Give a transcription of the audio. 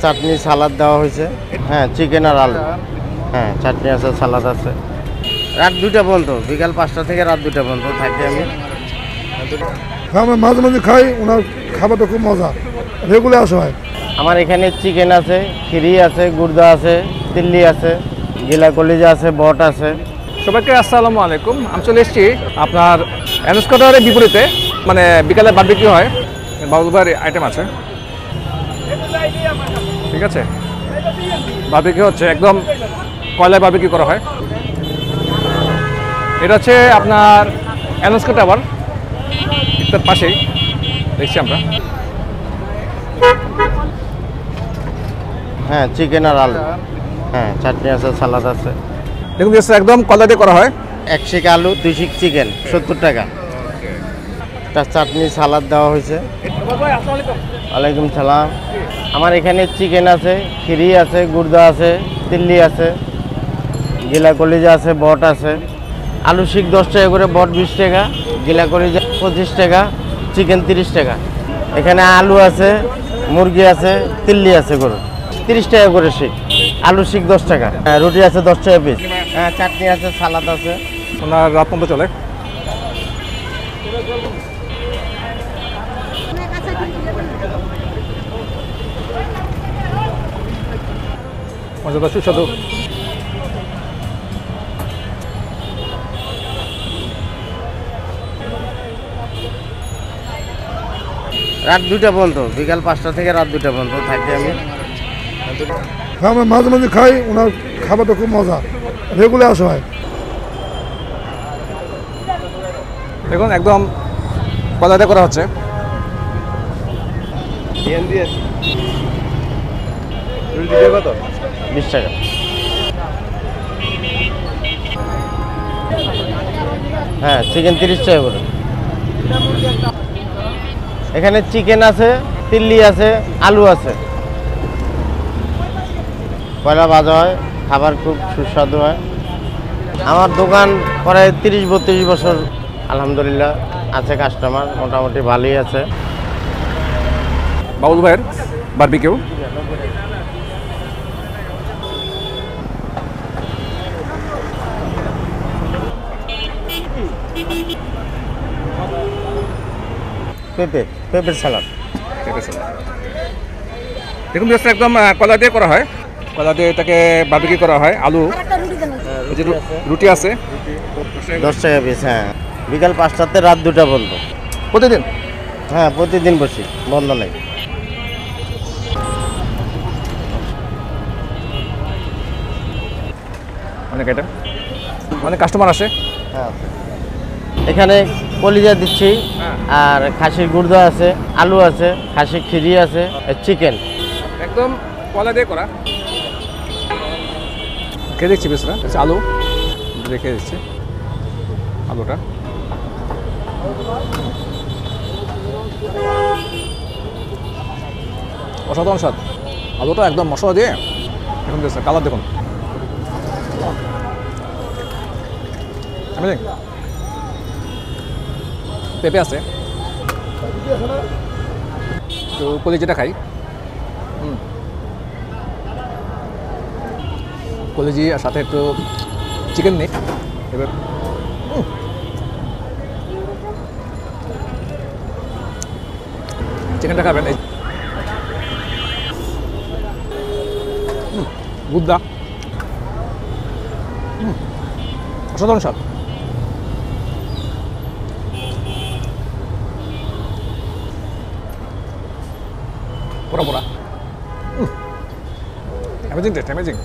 চাটনি সালাদ দেওয়া হয়েছে। হ্যাঁ, চিকেন আর আলু। হ্যাঁ, চাটনি আছে, সালাদ আছে। রাত 2টা পর্যন্ত, বিকাল 5টা থেকে রাত 2টা পর্যন্ত থাকি আমি। আমরা মাঝে মাঝে খাই, ওনার খাবারটা খুব মজা, রেগুলার আসা হয়। আমার এখানে চিকেন আছে, খিরি আছে, গুর্দা আছে, তিল্লি আছে, গিলা কলিজা আছে, বট আছে। সবাইকে আসসালামু আলাইকুম। আমি চলে এসেছি আপনার অ্যানস্কোটারের বিপরীতে, মানে বিকালে বারবিকিউ হয়, বাবুল ভাইয়ের আইটেম আছে, ঠিক আছে। বারবিকিউ হচ্ছে একদম কয়লায় বারবিকিউ করা হয়। এটা হচ্ছে আপনার অ্যানস্কো টাওয়ার, তার পাশেই দেখছি আমরা। হ্যাঁ, চিকেন আর আলু। হ্যাঁ, চাটনি আছে, সালাদ আছে। দেখুন একদম কয়লা দিয়ে করা হয়। 1 শিক আলু, 2 শিক চিকেন, 70 টাকা। তার চাটনি সালাদ দেওয়া হয়েছে। ওয়ালাইকুম সালাম। আমার এখানে চিকেন আছে, খিরি আছে, গুর্দা আছে, তিল্লি আছে, গিলা কলিজা আছে, বট আছে। আলু শিক 10 টাকা করে, বট 20 টাকা, গিলা কলিজা 25 টাকা, চিকেন 30 টাকা। এখানে আলু আছে, মুরগি আছে, তিল্লি আছে গরু 30 টাকা করে শিক। আলু শিক 10 টাকা। হ্যাঁ, রুটি আছে 10 টাকা পিস। হ্যাঁ, চাটনি আছে, সালাদ আছে। ওনার রাত পর্যন্ত চলে। মজাদার সুস্বাদু। রাত 2টা পর্যন্ত, বিকাল 5টা থেকে রাত 2টা পর্যন্ত থাকি আমি। আমরা মাঝে মাঝে খাই, ওনার খাবারটা খুব মজা, রেগুলার আসা হয়। দেখুন একদম কয়লা দিয়ে করা হচ্ছে। 20 টাকা। হ্যাঁ, চিকেন 30 টাকা করে। এখানে চিকেন আছে, তিল্লি আছে, আলু আছে। কয়লা ভাজা হয়, খাবার খুব সুস্বাদু হয়। আমার দোকান প্রায় 30-32 বছর আলহামদুলিল্লাহ আছে, কাস্টমার মোটামুটি ভালোই আছে। বাবুল ভাইয়ের বারবিকিউ। পেঁপের সালাদ। দেখুন একদম কয়লা দিয়ে করা হয়, কয়লা দিয়ে এটাকে বারবিকিউ করা হয়। আলু, রুটি আছে 10 টাকা পিস। হ্যাঁ, বিকাল 5টাতে রাত 2টা পর্যন্ত প্রতিদিন। হ্যাঁ, প্রতিদিন বসি, বন্ধ নেই। অনেক আইটেম, অনেক কাস্টমার আসে। হ্যাঁ, এখানে কলিজা দিচ্ছি, আর খাসির গুর্দা আছে, আলু আছে, খাসির খিরি আছে, চিকেন। একদম কয়লা দিয়ে করা। খেয়ে দেখছি বেশ না, আলু রেখে দিচ্ছি, আলুটা অসাধারণ স্বাদ। আলুটা একদম মশলা দিয়ে এখন দিয়েছে। কালার দেখুন, পেঁপে আছে, তো কলিজিটা খাই। কলিজি আর সাথে একটু চিকেন নেই। এবার চিকেনটা খাবেন। এই গুদ্দা, অসাধারণ স্বাদ। পোড়া পোড়া, অ্যামেজিং টেস্ট, অ্যামেজিং।